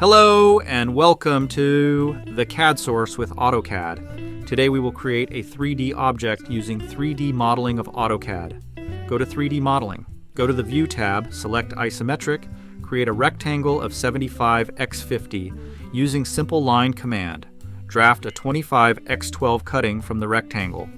Hello and welcome to the CAD source with AutoCAD. Today we will create a 3D object using 3D modeling of AutoCAD. Go to 3D modeling. Go to the View tab, select Isometric, create a rectangle of 75 x 50 using simple line command. Draft a 25 x 12 cutting from the rectangle.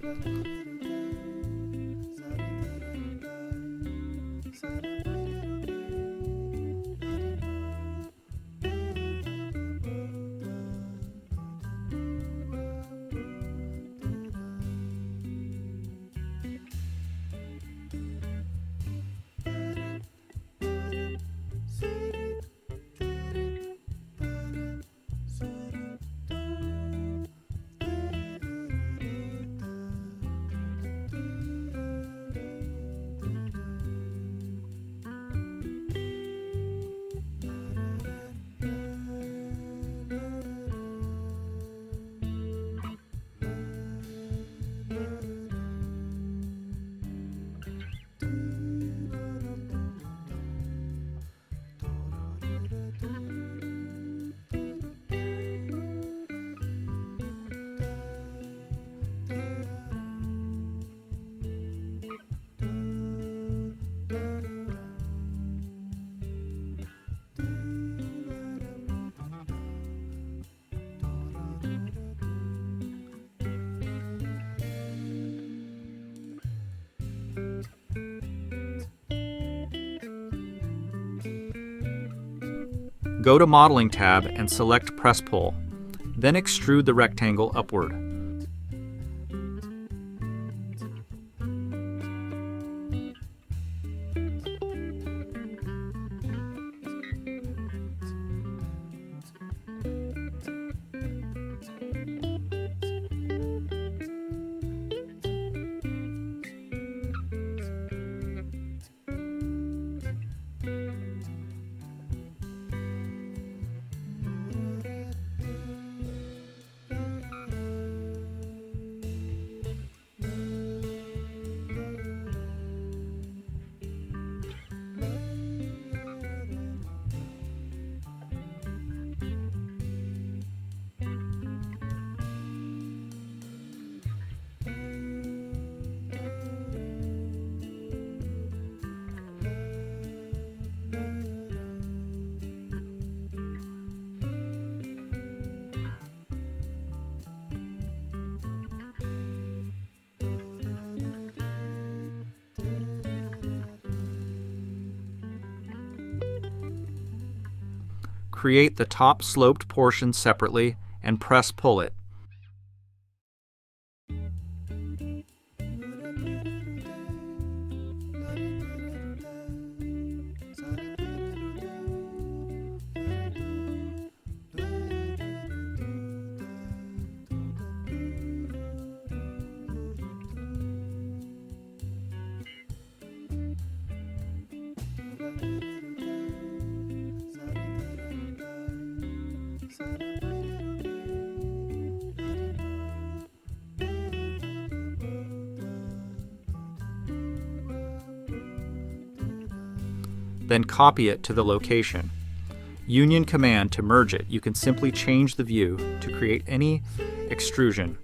Go to Modeling tab and select Press Pull. Then extrude the rectangle upward. Create the top sloped portion separately and press pull it. Then copy it to the location. Union command to merge it. You can simply change the view to create any extrusion.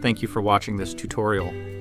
Thank you for watching this tutorial.